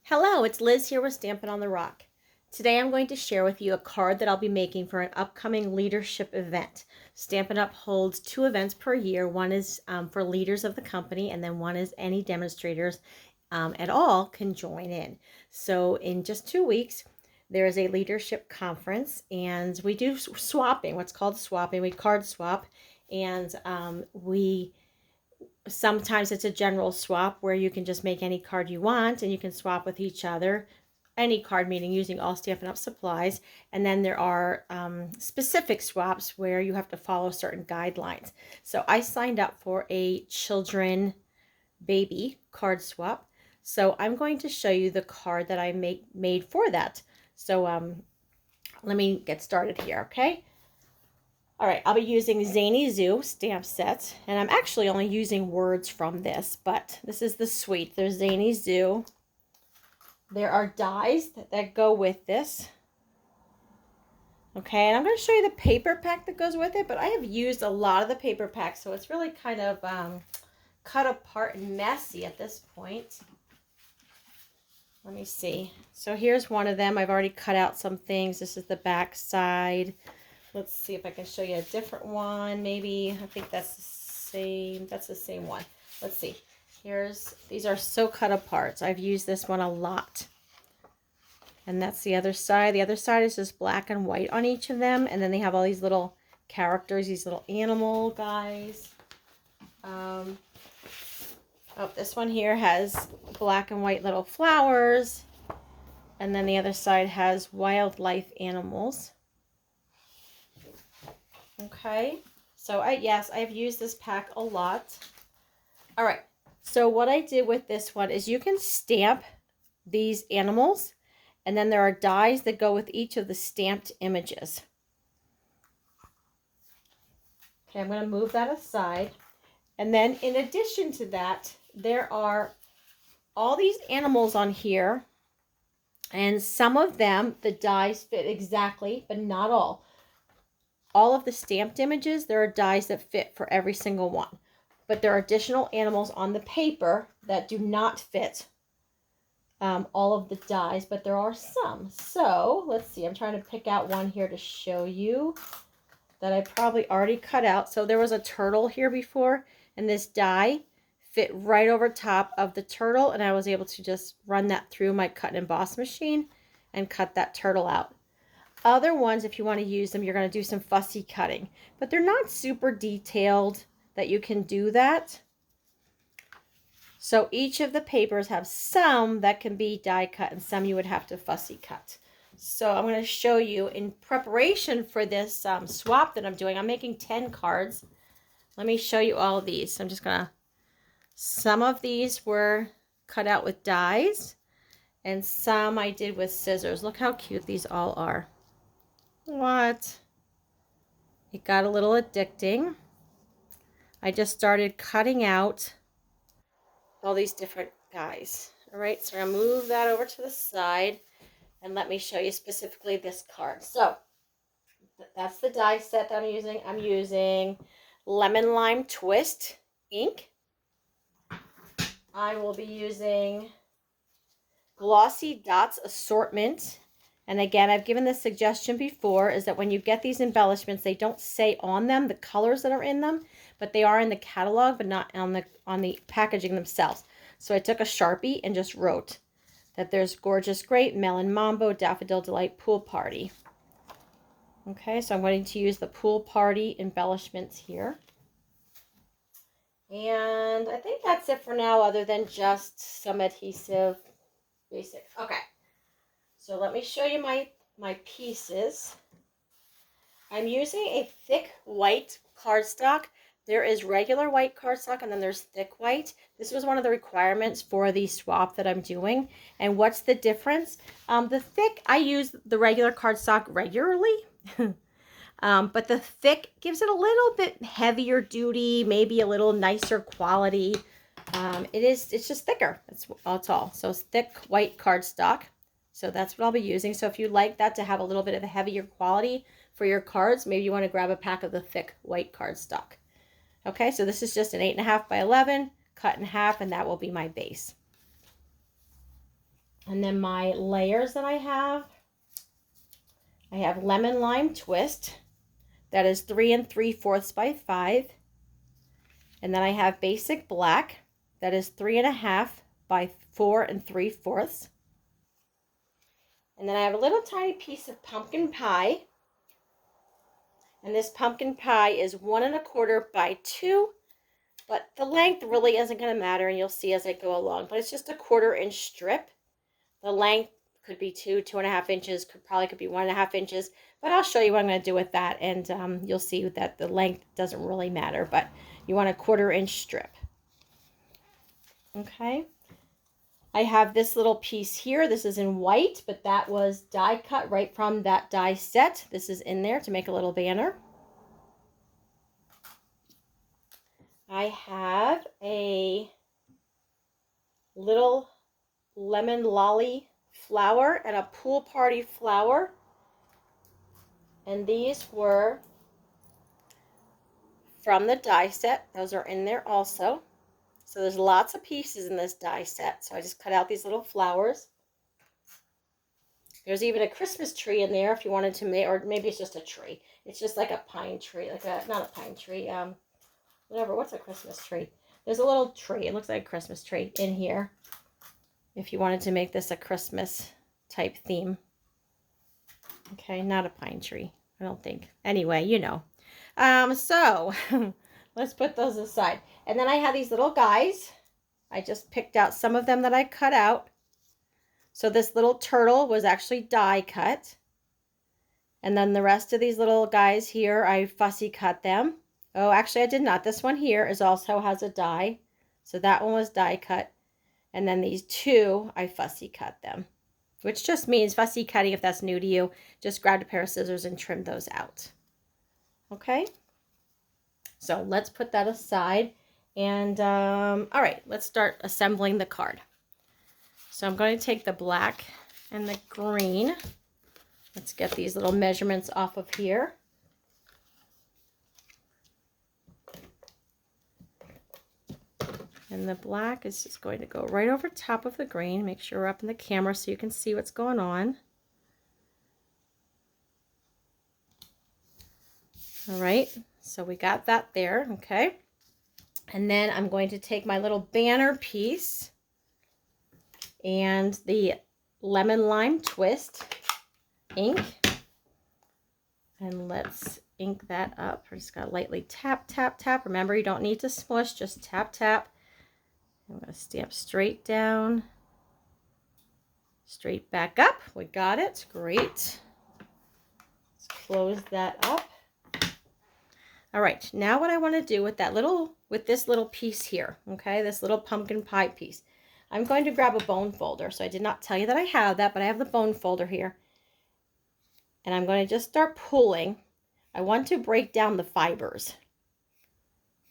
Hello, it's Liz here with Stampin' on the Rock. Today I'm going to share with you a card that I'll be making for an upcoming leadership event. Stampin' Up! Holds 2 events per year. One is for leaders of the company, and then one is any demonstrators at all can join in. So in just 2 weeks, there is a leadership conference, and we do swapping, what's called swapping. We card swap, and sometimes it's a general swap where you can just make any card you want and you can swap with each other. Any card, meaning using all Stampin' Up! Supplies. And then there are specific swaps where you have to follow certain guidelines. So I signed up for a children baby card swap. So I'm going to show you the card that I made for that. So let me get started here, okay? All right, I'll be using Zany Zoo stamp sets, and I'm actually only using words from this, but this is the suite. There's Zany Zoo. There are dies that go with this. Okay, and I'm going to show you the paper pack that goes with it, but I have used a lot of the paper pack, so it's really kind of cut apart and messy at this point. Let me see. So here's one of them. I've already cut out some things. This is the back side. Let's see if I can show you a different one. Maybe, I think that's the same. That's the same one. Let's see. These are so cut apart. So I've used this one a lot. And that's the other side. The other side is just black and white on each of them. And then they have all these little characters, these little animal guys. This one here has black and white little flowers. And then the other side has wildlife animals. Okay, so I've used this pack a lot. All right, so what I did with this one is you can stamp these animals, and then there are dies that go with each of the stamped images. Okay, I'm going to move that aside. And then in addition to that, there are all these animals on here, and some of them, the dies fit exactly, but not all. All of the stamped images, there are dies that fit for every single one. But there are additional animals on the paper that do not fit all of the dies, but there are some. So, let's see. I'm trying to pick out one here to show you that I probably already cut out. So there was a turtle here before, and this die fit right over top of the turtle, and I was able to just run that through my cut and emboss machine and cut that turtle out. Other ones, if you want to use them, you're going to do some fussy cutting. But they're not super detailed that you can do that. So each of the papers have some that can be die cut and some you would have to fussy cut. So I'm going to show you in preparation for this swap that I'm doing. I'm making 10 cards. Let me show you all of these. I'm just going to... Some of these were cut out with dies, and some I did with scissors. Look how cute these all are. What? It got a little addicting. I just started cutting out all these different guys. All right, so I'm going to move that over to the side, and let me show you specifically this card. So that's the die set that I'm using. I'm using Lemon Lime Twist ink. I will be using Glossy Dots Assortment. And again, I've given this suggestion before, is that when you get these embellishments, they don't say on them the colors that are in them, but they are in the catalog, but not on the packaging themselves. So I took a Sharpie and just wrote that there's Gorgeous Grape, Melon Mambo, Daffodil Delight, Pool Party. Okay, so I'm going to use the Pool Party embellishments here. And I think that's it for now, other than just some adhesive basic. Okay. So let me show you my pieces. I'm using a thick white cardstock. There is regular white cardstock, and then there's thick white. This was one of the requirements for the swap that I'm doing. And what's the difference? The thick, I use the regular cardstock regularly. But the thick gives it a little bit heavier duty, maybe a little nicer quality. It's just thicker. That's all. So it's thick white cardstock. So that's what I'll be using. So if you like that to have a little bit of a heavier quality for your cards, maybe you want to grab a pack of the thick white cardstock. Okay, so this is just an 8.5 by 11, cut in half, and that will be my base. And then my layers that I have lemon lime twist. That is 3 3/4 by 5. And then I have basic black. That is 3.5 by 4 3/4. And then I have a little tiny piece of pumpkin pie. And this pumpkin pie is 1 1/4 by 2. But the length really isn't going to matter, and you'll see as I go along. But it's just a 1/4 inch strip. The length could be 2.5 inches, could be 1.5 inches. But I'll show you what I'm going to do with that, and you'll see that the length doesn't really matter. But you want a 1/4 inch strip. Okay. I have this little piece here. This is in white, but that was die cut right from that die set. This is in there to make a little banner. I have a little lemon lolly flower and a pool party flower. And these were from the die set. Those are in there also. So there's lots of pieces in this die set. So I just cut out these little flowers. There's even a Christmas tree in there if you wanted to make, or maybe it's just a tree. It's just like a pine tree, not a pine tree, whatever, what's a Christmas tree? There's a little tree, it looks like a Christmas tree in here. If you wanted to make this a Christmas type theme. Okay, not a pine tree, I don't think. Anyway, you know. So, let's put those aside. And then I have these little guys. I just picked out some of them that I cut out. So this little turtle was actually die cut. And then the rest of these little guys here, I fussy cut them. Oh, actually I did not. This one here also has a die. So that one was die cut. And then these two, I fussy cut them. Which just means fussy cutting, if that's new to you, just grab a pair of scissors and trim those out. Okay? So let's put that aside. And, all right, let's start assembling the card. So I'm going to take the black and the green. Let's get these little measurements off of here. And the black is just going to go right over top of the green. Make sure we're up in the camera so you can see what's going on. All right, so we got that there, okay? And then I'm going to take my little banner piece and the lemon lime twist ink, and let's ink that up. We're just going to lightly tap, tap, tap. Remember, you don't need to smush, just tap, tap. I'm going to stamp straight down, straight back up. We got it. Great. Let's close that up. All right, now what I want to do with this little piece here, okay, this little pumpkin pie piece, I'm going to grab a bone folder. So I did not tell you that I have that, but I have the bone folder here. And I'm going to just start pulling. I want to break down the fibers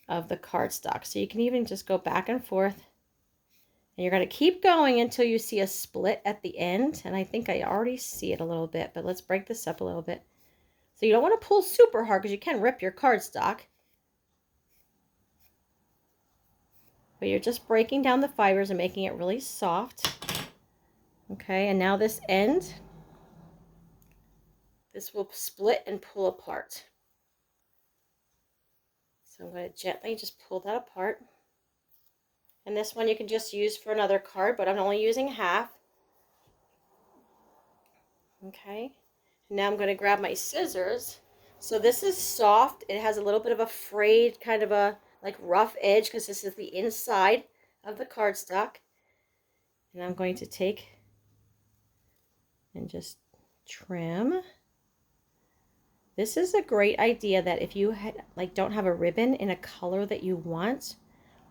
of the cardstock. So you can even just go back and forth. And you're going to keep going until you see a split at the end. And I think I already see it a little bit, but let's break this up a little bit. So you don't want to pull super hard because you can rip your cardstock. But you're just breaking down the fibers and making it really soft. Okay, and now this end, this will split and pull apart. So I'm going to gently just pull that apart. And this one you can just use for another card, but I'm only using half. Okay, and now I'm going to grab my scissors. So this is soft. It has a little bit of a frayed, kind of a like rough edge, because this is the inside of the cardstock. And I'm going to take and just trim. This is a great idea that if you don't have a ribbon in a color that you want,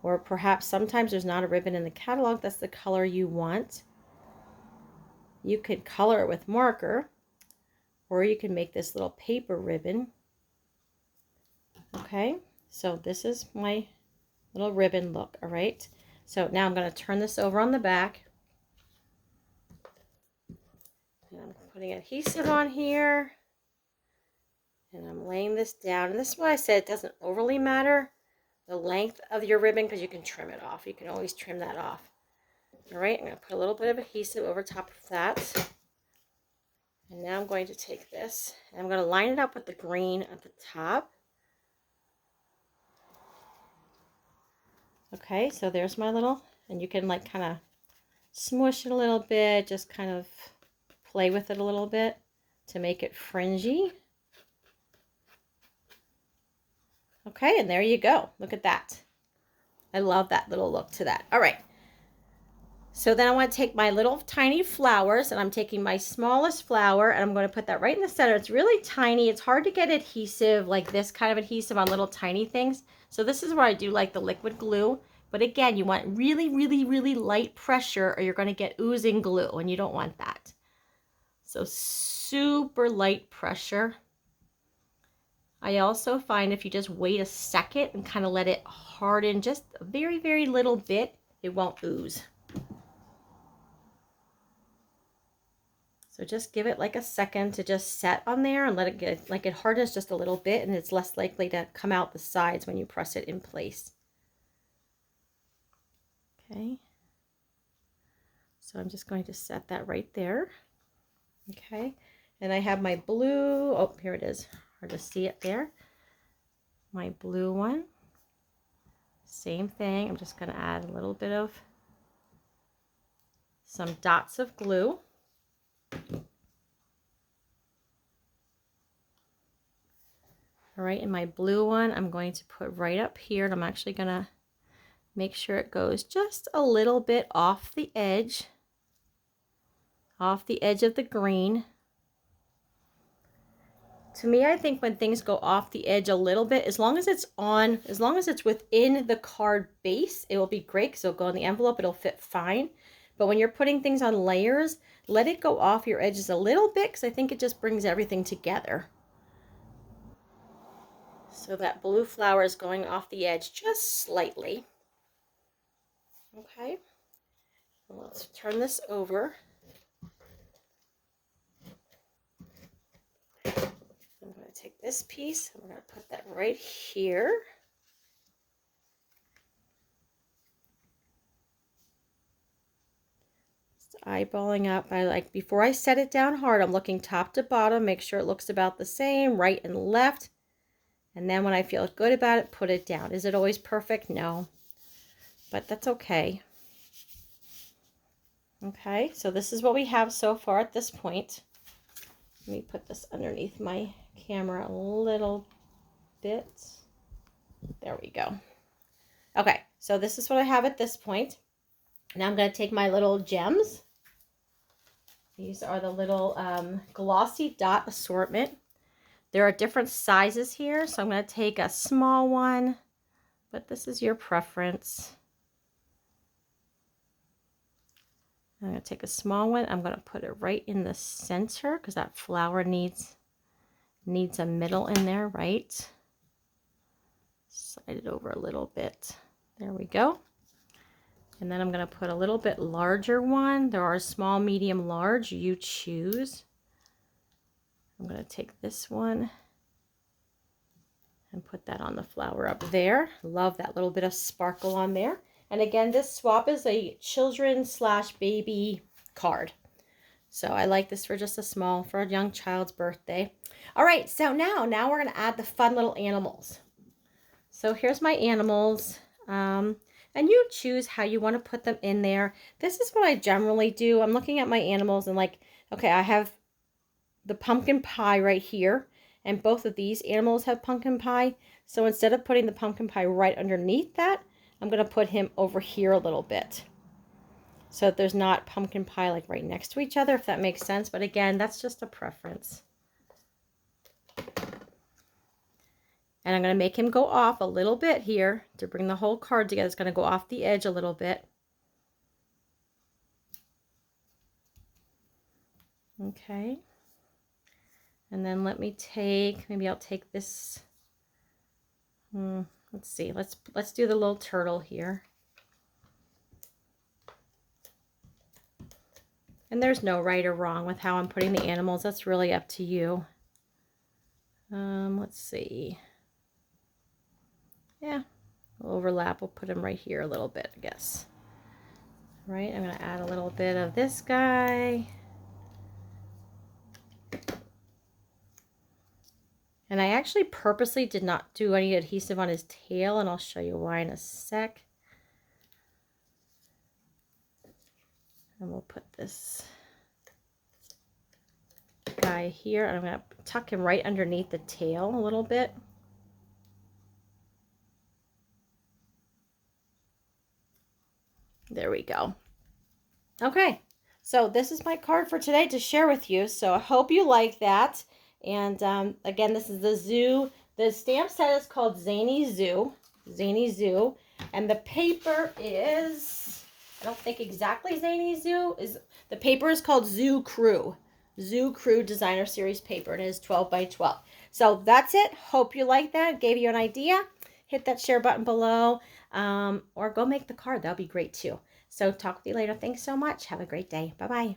or perhaps sometimes there's not a ribbon in the catalog that's the color you want, you could color it with marker, or you can make this little paper ribbon. Okay, so this is my little ribbon look. All right, so now I'm going to turn this over on the back. And I'm putting adhesive on here. And I'm laying this down. And this is why I said it doesn't overly matter the length of your ribbon, because you can trim it off. You can always trim that off. All right, I'm going to put a little bit of adhesive over top of that. And now I'm going to take this and I'm going to line it up with the green at the top. Okay, so there's my little, and you can like kind of smush it a little bit, just kind of play with it a little bit to make it fringy. Okay, and there you go. Look at that. I love that little look to that. All right. So then I want to take my little tiny flowers, and I'm taking my smallest flower and I'm going to put that right in the center. It's really tiny. It's hard to get adhesive, like this kind of adhesive on little tiny things. So this is where I do like the liquid glue. But again, you want really, really, really light pressure or you're going to get oozing glue and you don't want that. So super light pressure. I also find if you just wait a second and kind of let it harden just a very, very little bit, it won't ooze. So just give it like a second to just set on there and let it get, like it hardens just a little bit and it's less likely to come out the sides when you press it in place. Okay. So I'm just going to set that right there. Okay. And I have my blue, oh, here it is. Hard to see it there. My blue one. Same thing. I'm just going to add a little bit of some dots of glue. All right, and my blue one I'm going to put right up here, and I'm actually going to make sure it goes just a little bit off the edge of the green. To me, I think when things go off the edge a little bit, as long as it's within the card base, it will be great because it'll go in the envelope, it'll fit fine. But when you're putting things on layers, let it go off your edges a little bit because I think it just brings everything together. So that blue flower is going off the edge just slightly. Okay, well, let's turn this over. I'm going to take this piece and we're going to put that right here. Just eyeballing up. I like, before I set it down hard, I'm looking top to bottom, make sure it looks about the same, right and left. And then when I feel good about it, put it down. Is it always perfect? No, but that's okay. Okay, so this is what we have so far at this point. Let me put this underneath my camera a little bit. There we go. Okay, so this is what I have at this point. Now I'm going to take my little gems. These are the little glossy dot assortment. There are different sizes here, so I'm going to take a small one, but this is your preference. I'm going to take a small one. I'm going to put it right in the center because that flower needs a middle in there, right? Slide it over a little bit. There we go. And then I'm going to put a little bit larger one. There are small, medium, large. You choose. I'm going to take this one and put that on the flower up there. Love that little bit of sparkle on there. And again, this swap is a children/baby card. So I like this for just for a young child's birthday. All right, so now we're going to add the fun little animals. So here's my animals. And you choose how you want to put them in there. This is what I generally do. I'm looking at my animals and like, okay, I have the pumpkin pie right here. And both of these animals have pumpkin pie. So instead of putting the pumpkin pie right underneath that, I'm going to put him over here a little bit. So that there's not pumpkin pie like right next to each other, if that makes sense. But again, that's just a preference. And I'm going to make him go off a little bit here to bring the whole card together. It's going to go off the edge a little bit. Okay. And then let me take, maybe I'll take this. Let's see. Let's do the little turtle here. And there's no right or wrong with how I'm putting the animals. That's really up to you. Let's see. Yeah, we'll overlap. We'll put them right here a little bit, I guess. right? I'm going to add a little bit of this guy. And I actually purposely did not do any adhesive on his tail, and I'll show you why in a sec. And we'll put this guy here, and I'm going to tuck him right underneath the tail a little bit. There we go. Okay, so this is my card for today to share with you. So I hope you like that. And again, this is the zoo. The stamp set is called Zany Zoo. Zany Zoo. And the paper is, I don't think exactly Zany Zoo. The paper is called Zoo Crew. Zoo Crew Designer Series paper. And it is 12 by 12. So that's it. Hope you like that. Gave you an idea. Hit that share button below. Or go make the card. That'll be great too. So talk with you later. Thanks so much. Have a great day. Bye-bye.